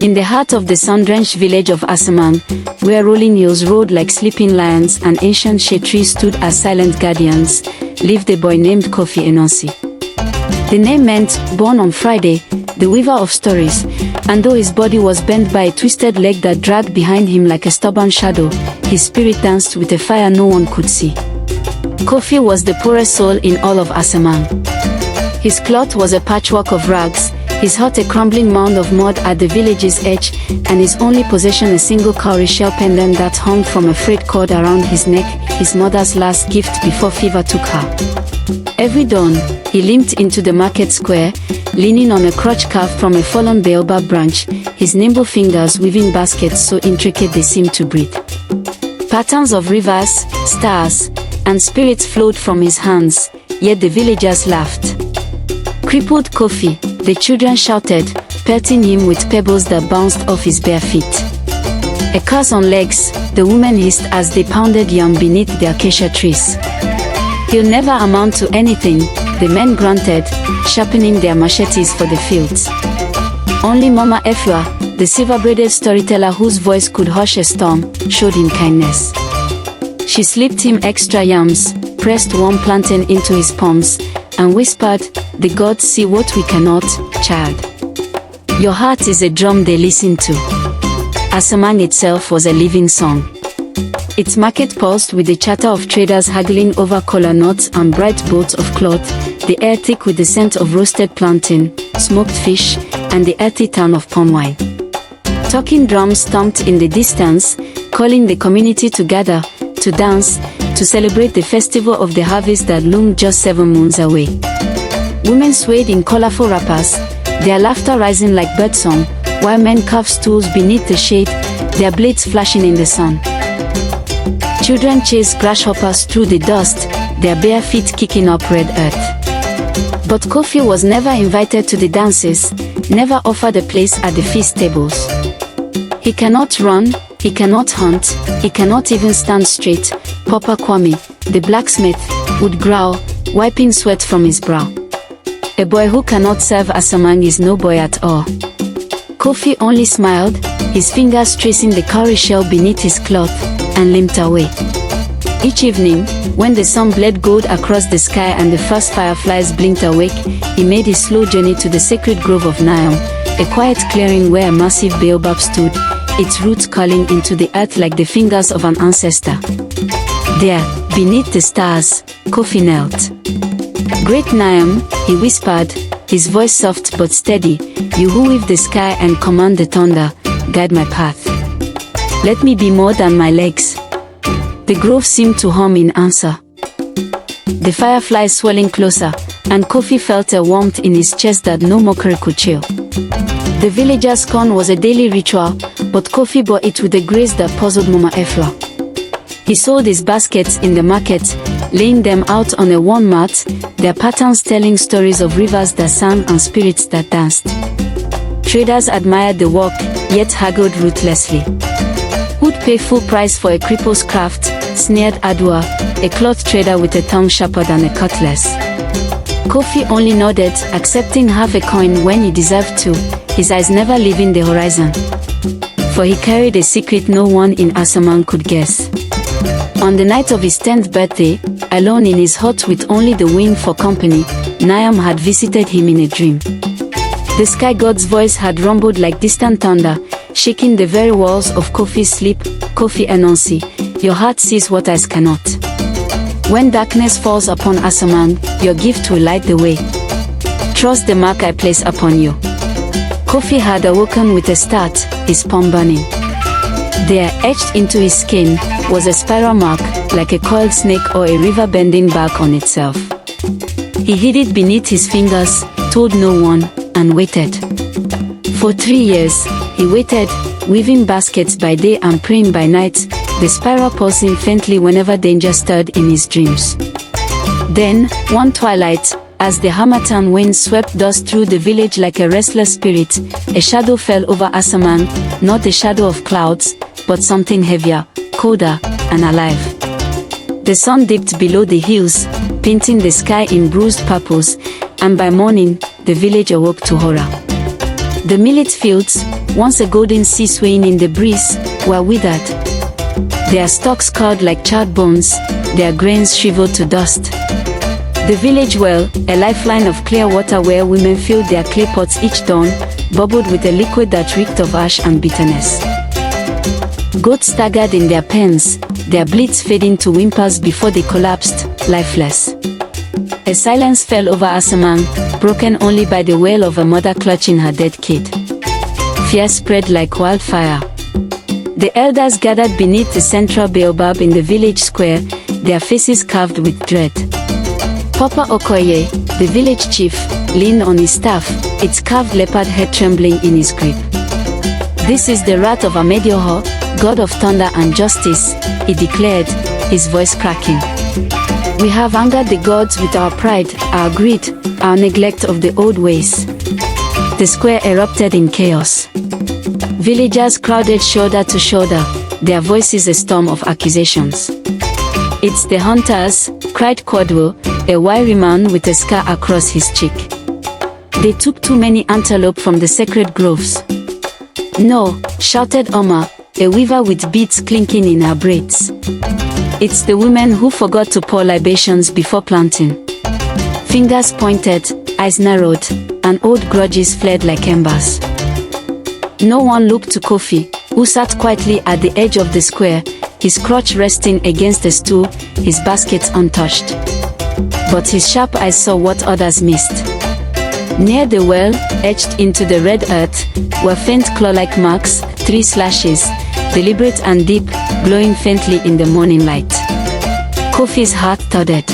In the heart of the sun-drenched village of Asamang, where rolling hills roared like sleeping lions and ancient shade trees stood as silent guardians, lived a boy named Kofi Anansi. The name meant, born on Friday, the weaver of stories, and though his body was bent by a twisted leg that dragged behind him like a stubborn shadow, his spirit danced with a fire no one could see. Kofi was the poorest soul in all of Asamang. His cloth was a patchwork of rags, his hut a crumbling mound of mud at the village's edge, and his only possession a single cowrie shell pendant that hung from a frayed cord around his neck, his mother's last gift before fever took her. Every dawn, he limped into the market square, leaning on a crutch carved from a fallen baobab branch, his nimble fingers weaving baskets so intricate they seemed to breathe. Patterns of rivers, stars, and spirits flowed from his hands, yet the villagers laughed. Crippled Kofi, the children shouted, pelting him with pebbles that bounced off his bare feet. A curse on legs, the women hissed as they pounded yam beneath the acacia trees. He'll never amount to anything, the men grunted, sharpening their machetes for the fields. Only Mama Efua, the silver-braided storyteller whose voice could hush a storm, showed him kindness. She slipped him extra yams, pressed warm plantain into his palms, and whispered, "The gods see what we cannot, child. Your heart is a drum they listen to." Asamang itself was a living song. Its market pulsed with the chatter of traders haggling over kola nuts and bright bolts of cloth, the air thick with the scent of roasted plantain, smoked fish, and the earthy town of palm wine. Talking drums stomped in the distance, calling the community to gather, to dance, to celebrate the festival of the harvest that loomed just 7 moons away. Women swayed in colorful wrappers, their laughter rising like birdsong, while men carved stools beneath the shade, their blades flashing in the sun. Children chased grasshoppers through the dust, their bare feet kicking up red earth. But Kofi was never invited to the dances, never offered a place at the feast tables. He cannot run, he cannot hunt, he cannot even stand straight, Papa Kwame, the blacksmith, would growl, wiping sweat from his brow. A boy who cannot serve Asamang is no boy at all. Kofi only smiled, his fingers tracing the cowrie shell beneath his cloth, and limped away. Each evening, when the sun bled gold across the sky and the first fireflies blinked awake, he made his slow journey to the sacred grove of Naa Ayeley, a quiet clearing where a massive baobab stood, its roots curling into the earth like the fingers of an ancestor. There, beneath the stars, Kofi knelt. "Great Naa Ayeley," he whispered, his voice soft but steady, "you who weave the sky and command the thunder, guide my path. Let me be more than my legs." The grove seemed to hum in answer. The fireflies swirling closer, and Kofi felt a warmth in his chest that no mockery could chill. The villagers' corn was a daily ritual, but Kofi bore it with a grace that puzzled Mama Efua. He sold his baskets in the market, laying them out on a worn mat, their patterns telling stories of rivers that sang and spirits that danced. Traders admired the work, yet haggled ruthlessly. "Who'd pay full price for a cripple's craft?" sneered Adwa, a cloth trader with a tongue sharper than a cutlass. Kofi only nodded, accepting half a coin when he deserved to, his eyes never leaving the horizon. For he carried a secret no one in Asamang could guess. On the night of his 10th birthday, alone in his hut with only the wind for company, Naa Ayeley had visited him in a dream. The sky god's voice had rumbled like distant thunder, shaking the very walls of Kofi's sleep. "Kofi Anansi, your heart sees what eyes cannot. When darkness falls upon Asamang, your gift will light the way. Trust the mark I place upon you." Kofi had awoken with a start, his palm burning. There, etched into his skin, was a spiral mark, like a coiled snake or a river bending back on itself. He hid it beneath his fingers, told no one, and waited. For 3 years, he waited, weaving baskets by day and praying by night, the spiral pulsing faintly whenever danger stirred in his dreams. Then, one twilight, as the harmattan wind swept dust through the village like a restless spirit, a shadow fell over Asamang, not a shadow of clouds, but something heavier, colder, and alive. The sun dipped below the hills, painting the sky in bruised purples, and by morning, the village awoke to horror. The millet fields, once a golden sea swaying in the breeze, were withered. Their stalks curled like charred bones, their grains shriveled to dust. The village well, a lifeline of clear water where women filled their clay pots each dawn, bubbled with a liquid that reeked of ash and bitterness. Goats staggered in their pens, their bleats fading to whimpers before they collapsed, lifeless. A silence fell over Asamang, broken only by the wail of a mother clutching her dead kid. Fear spread like wildfire. The elders gathered beneath the central baobab in the village square, their faces carved with dread. Papa Okoye, the village chief, leaned on his staff, its carved leopard head trembling in his grip. "This is the wrath of Amedioho, god of thunder and justice," he declared, his voice cracking. "We have angered the gods with our pride, our greed, our neglect of the old ways." The square erupted in chaos. Villagers crowded shoulder to shoulder, their voices a storm of accusations. "It's the hunters," cried Kwabena, a wiry man with a scar across his cheek. "They took too many antelope from the sacred groves." "No," shouted Oma, a weaver with beads clinking in her braids. "It's the women who forgot to pour libations before planting." Fingers pointed, eyes narrowed, and old grudges flared like embers. No one looked to Kofi, who sat quietly at the edge of the square, his crutch resting against a stool, his baskets untouched. But his sharp eyes saw what others missed. Near the well, etched into the red earth, were faint claw-like marks, 3 slashes, deliberate and deep, glowing faintly in the morning light. Kofi's heart thudded.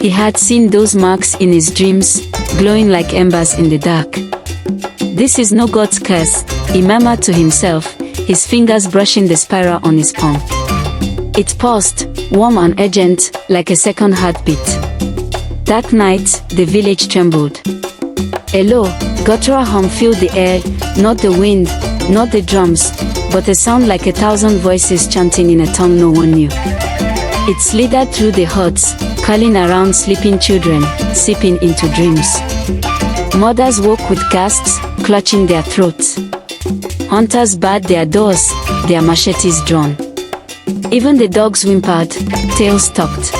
He had seen those marks in his dreams, glowing like embers in the dark. "This is no god's curse," he murmured to himself, his fingers brushing the spiral on his palm. It paused, warm and urgent, like a second heartbeat. That night, the village trembled. A low, guttural hum filled the air, not the wind, not the drums, but a sound like 1,000 voices chanting in a tongue no one knew. It slithered through the huts, curling around sleeping children, seeping into dreams. Mothers woke with gasps, clutching their throats. Hunters barred their doors, their machetes drawn. Even the dogs whimpered, tails tucked.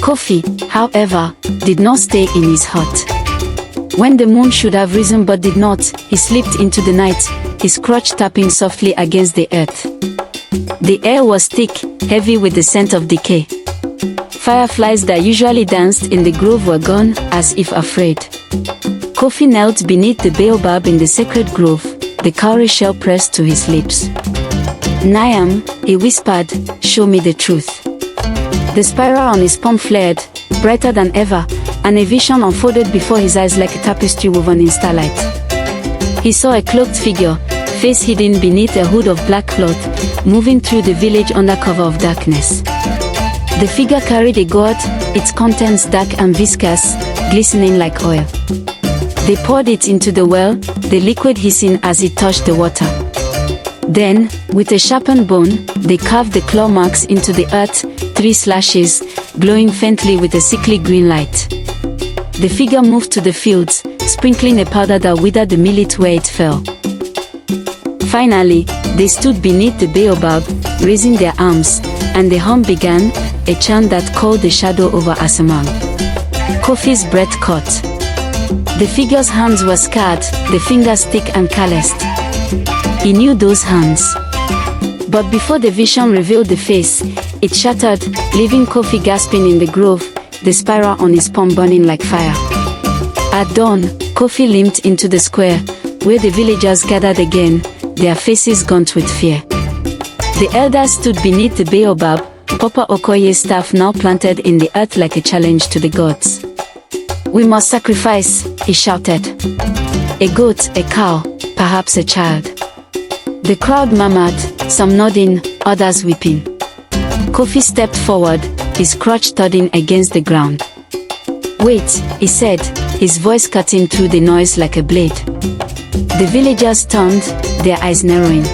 Kofi, however, did not stay in his hut. When the moon should have risen but did not, he slipped into the night, his crutch tapping softly against the earth. The air was thick, heavy with the scent of decay. Fireflies that usually danced in the grove were gone, as if afraid. Kofi knelt beneath the baobab in the sacred grove, the cowrie shell pressed to his lips. "Niam," he whispered, "show me the truth." The spiral on his palm flared, brighter than ever, and a vision unfolded before his eyes like a tapestry woven in starlight. He saw a cloaked figure, face hidden beneath a hood of black cloth, moving through the village under cover of darkness. The figure carried a gourd, its contents dark and viscous, glistening like oil. They poured it into the well, the liquid hissing as it touched the water. Then, with a sharpened bone, they carved the claw marks into the earth, 3 slashes, glowing faintly with a sickly green light. The figure moved to the fields, sprinkling a powder that withered the millet where it fell. Finally, they stood beneath the baobab, raising their arms, and the hum began, a chant that called the shadow over Asamang. Kofi's breath caught. The figure's hands were scarred, the fingers thick and calloused. He knew those hands. But before the vision revealed the face, it shattered, leaving Kofi gasping in the grove, the spiral on his palm burning like fire. At dawn, Kofi limped into the square, where the villagers gathered again, their faces gaunt with fear. The elders stood beneath the baobab, Papa Okoye's staff now planted in the earth like a challenge to the gods. "We must sacrifice," he shouted. "A goat, a cow, perhaps a child." The crowd murmured, some nodding, others weeping. Kofi stepped forward, his crutch thudding against the ground. "Wait," he said, his voice cutting through the noise like a blade. The villagers turned, their eyes narrowing.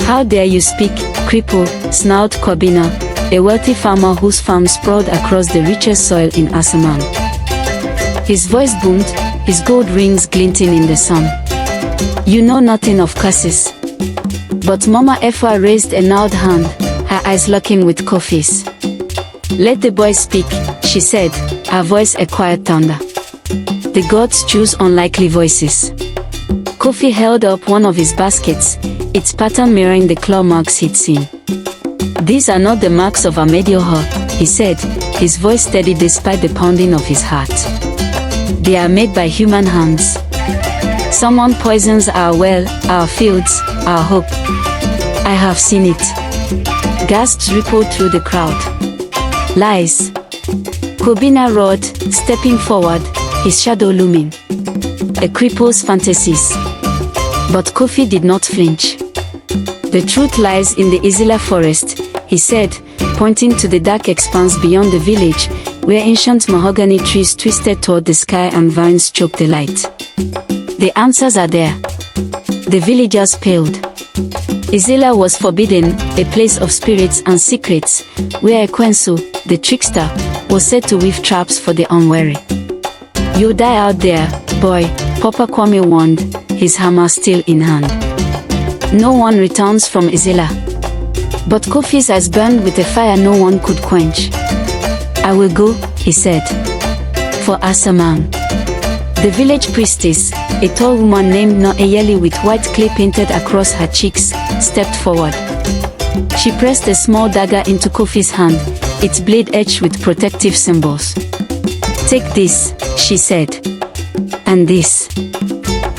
"How dare you speak, cripple," snarled Kwabena, a wealthy farmer whose farm sprawled across the richest soil in Asamang. His voice boomed, his gold rings glinting in the sun. You know nothing of curses. But Mama Efua raised a gnarled hand, her eyes locking with Kofi's. Let the boy speak, she said, her voice a quiet thunder. The gods choose unlikely voices. Kofi held up one of his baskets, its pattern mirroring the claw marks he'd seen. These are not the marks of Amedioha, he said, his voice steady despite the pounding of his heart. They are made by human hands. Someone poisons our well, our fields, our hope. I have seen it. Gasps rippled through the crowd. Lies. Kwabena roared, stepping forward, his shadow looming. A cripple's fantasies. But Kofi did not flinch. The truth lies in the Ezeala Forest, he said, pointing to the dark expanse beyond the village, where ancient mahogany trees twisted toward the sky and vines choked the light. The answers are there. The villagers paled. Ezeala was forbidden, a place of spirits and secrets, where Ekwensu, the trickster, was said to weave traps for the unwary. You die out there, boy, Papa Kwame warned, his hammer still in hand. No one returns from Ezeala. But Kofi's eyes burned with a fire no one could quench. I will go, he said. For Asamang. The village priestess, a tall woman named Naa Ayeley with white clay painted across her cheeks, stepped forward. She pressed a small dagger into Kofi's hand, its blade etched with protective symbols. Take this, she said. And this.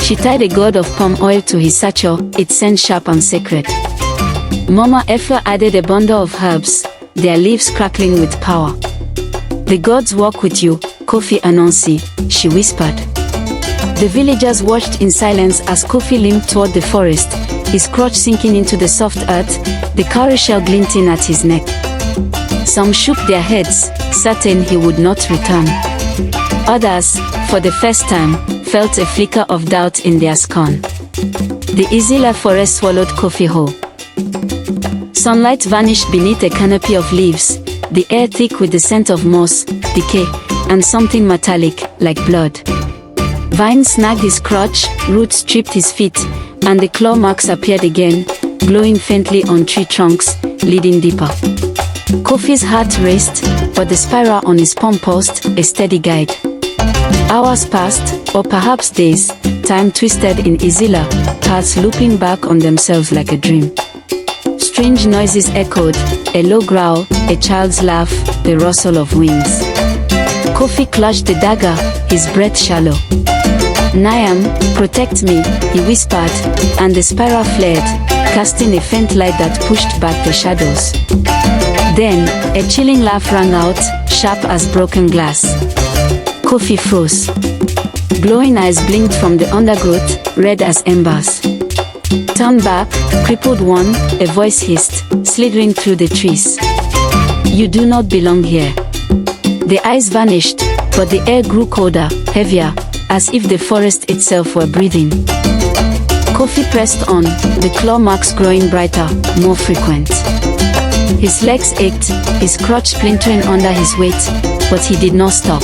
She tied a gourd of palm oil to his satchel, its scent sharp and sacred. Mama Efua added a bundle of herbs, their leaves crackling with power. The gods walk with you, Kofi Anansi, she whispered. The villagers watched in silence as Kofi limped toward the forest, his crutch sinking into the soft earth, the cowrie shell glinting at his neck. Some shook their heads, certain he would not return. Others, for the first time, felt a flicker of doubt in their scorn. The Ezeala Forest swallowed Kofi whole. Sunlight vanished beneath a canopy of leaves, the air thick with the scent of moss, decay, and something metallic, like blood. Vines snagged his crotch, roots tripped his feet, and the claw marks appeared again, glowing faintly on tree trunks, leading deeper. Kofi's heart raced, but the spiral on his palm paused, a steady guide. Hours passed, or perhaps days, time twisted in Ezeala, paths looping back on themselves like a dream. Strange noises echoed, a low growl, a child's laugh, the rustle of wings. Kofi clutched the dagger, his breath shallow. Niam, protect me, he whispered, and the spiral flared, casting a faint light that pushed back the shadows. Then, a chilling laugh rang out, sharp as broken glass. Kofi froze. Glowing eyes blinked from the undergrowth, red as embers. Turn back, crippled one, a voice hissed, slithering through the trees. You do not belong here. The eyes vanished, but the air grew colder, heavier, as if the forest itself were breathing. Kofi pressed on, the claw marks growing brighter, more frequent. His legs ached, his crotch splintering under his weight, but he did not stop.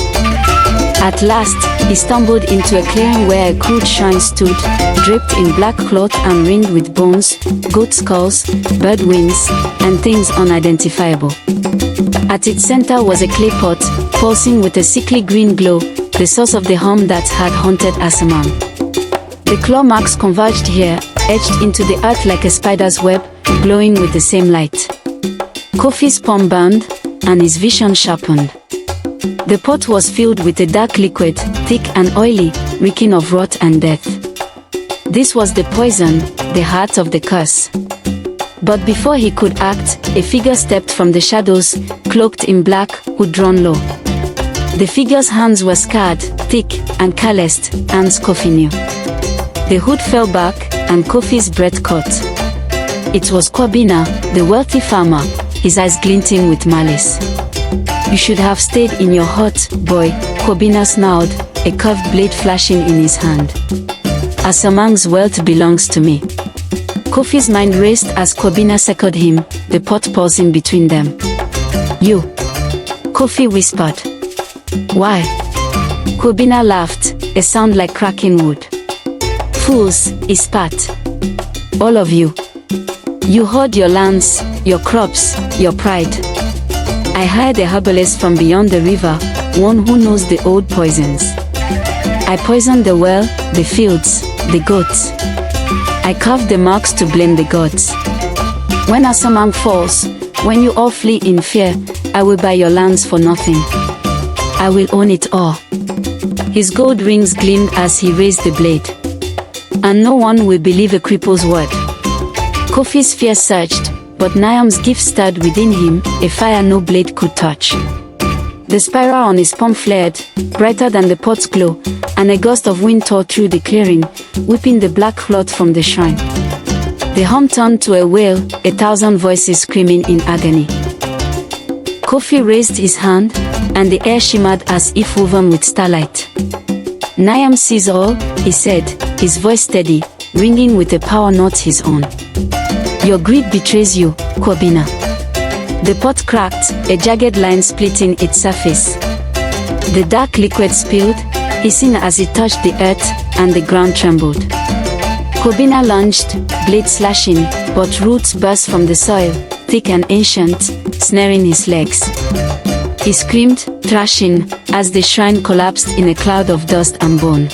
At last, he stumbled into a clearing where a crude shrine stood, draped in black cloth and ringed with bones, goat skulls, bird wings, and things unidentifiable. At its center was a clay pot, pulsing with a sickly green glow, the source of the harm that had haunted Asamang. The claw marks converged here, etched into the earth like a spider's web, glowing with the same light. Kofi's palm burned, and his vision sharpened. The pot was filled with a dark liquid, thick and oily, reeking of rot and death. This was the poison, the heart of the curse. But before he could act, a figure stepped from the shadows, cloaked in black, hood drawn low. The figure's hands were scarred, thick, and calloused, hands Kofi knew. The hood fell back, and Kofi's breath caught. It was Kwabena, the wealthy farmer, his eyes glinting with malice. You should have stayed in your hut, boy, Kwabena snarled, a curved blade flashing in his hand. Asamang's wealth belongs to me. Kofi's mind raced as Kwabena circled him, the pot pausing between them. You. Kofi whispered. Why? Kwabena laughed, a sound like cracking wood. Fools, he spat. All of you. You hoard your lands, your crops, your pride. I hired a herbalist from beyond the river, one who knows the old poisons. I poisoned the well, the fields, the goats. I carved the marks to blame the gods. When Asamang falls, when you all flee in fear, I will buy your lands for nothing. I will own it all. His gold rings gleamed as he raised the blade. And no one will believe a cripple's word. Kofi's fear surged, but Naam's gift stirred within him, a fire no blade could touch. The spiral on his palm flared, brighter than the pot's glow, and a gust of wind tore through the clearing, whipping the black cloth from the shrine. The hum turned to a wail, 1,000 voices screaming in agony. Kofi raised his hand, and the air shimmered as if woven with starlight. Naam sees all, he said, his voice steady, ringing with a power not his own. Your greed betrays you, Kwabena. The pot cracked, a jagged line splitting its surface. The dark liquid spilled, hissing as it touched the earth, and the ground trembled. Kwabena lunged, blade slashing, but roots burst from the soil, thick and ancient, snaring his legs. He screamed, thrashing, as the shrine collapsed in a cloud of dust and bone.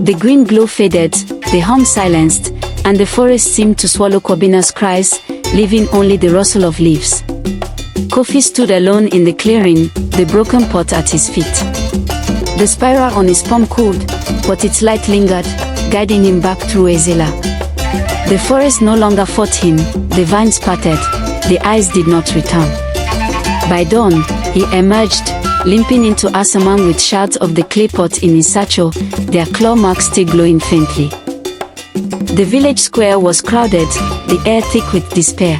The green glow faded, the hum silenced, and the forest seemed to swallow Kwabena's cries, leaving only the rustle of leaves. Kofi stood alone in the clearing, the broken pot at his feet. The spiral on his palm cooled, but its light lingered, guiding him back through Ezeala. The forest no longer fought him, the vines parted, the eyes did not return. By dawn, he emerged, limping into Asamang with shards of the clay pot in his satchel, their claw marks still glowing faintly. The village square was crowded, the air thick with despair.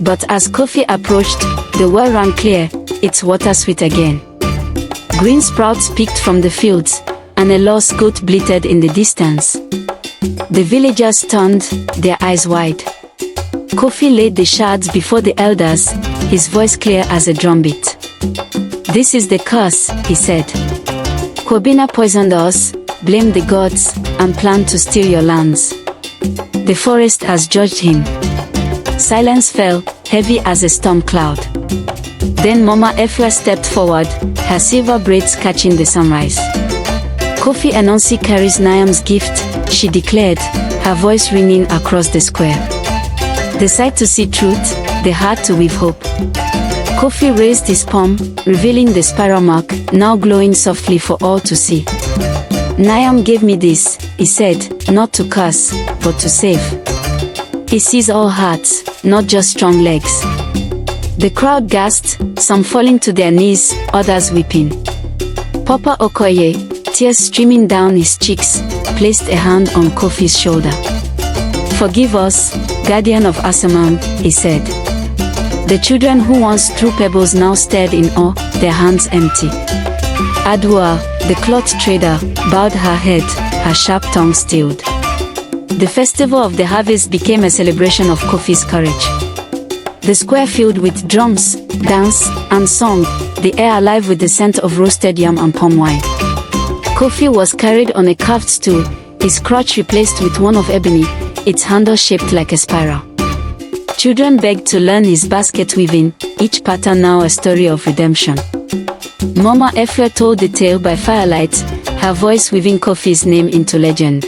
But as Kofi approached, the well ran clear, its water sweet again. Green sprouts peeked from the fields, and a lost goat bleated in the distance. The villagers turned, their eyes wide. Kofi laid the shards before the elders, his voice clear as a drumbeat. This is the curse, he said. Kwabena poisoned us, blamed the gods, and planned to steal your lands. The forest has judged him. Silence fell, heavy as a storm cloud. Then Mama Efua stepped forward, her silver braids catching the sunrise. Kofi Anansi carries Naam's gift, she declared, her voice ringing across the square. The sight to see truth, the heart to weave hope. Kofi raised his palm, revealing the spiral mark, now glowing softly for all to see. Naam gave me this, he said, not to curse, but to save. He sees all hearts, not just strong legs. The crowd gasped, some falling to their knees, others weeping. Papa Okoye, tears streaming down his cheeks, placed a hand on Kofi's shoulder. Forgive us, guardian of Asamang, he said. The children who once threw pebbles now stared in awe, their hands empty. Adwa, the cloth trader, bowed her head, her sharp tongue stilled. The festival of the harvest became a celebration of Kofi's courage. The square filled with drums, dance, and song, the air alive with the scent of roasted yam and palm wine. Kofi was carried on a carved stool, his crutch replaced with one of ebony, its handle shaped like a spiral. Children begged to learn his basket weaving, each pattern now a story of redemption. Mama Efua told the tale by firelight, her voice weaving Kofi's name into legend.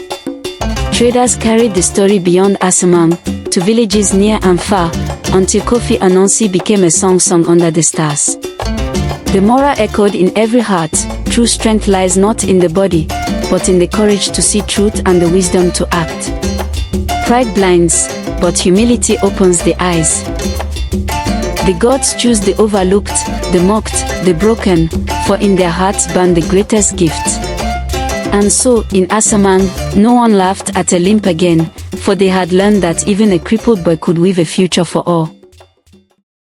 Traders carried the story beyond Asamang, to villages near and far, until Kofi Anansi became a song sung under the stars. The moral echoed in every heart, true strength lies not in the body, but in the courage to see truth and the wisdom to act. Pride blinds, but humility opens the eyes. The gods choose the overlooked, the mocked, the broken, for in their hearts burn the greatest gift. And so, in Asamang, no one laughed at a limp again, for they had learned that even a crippled boy could weave a future for all.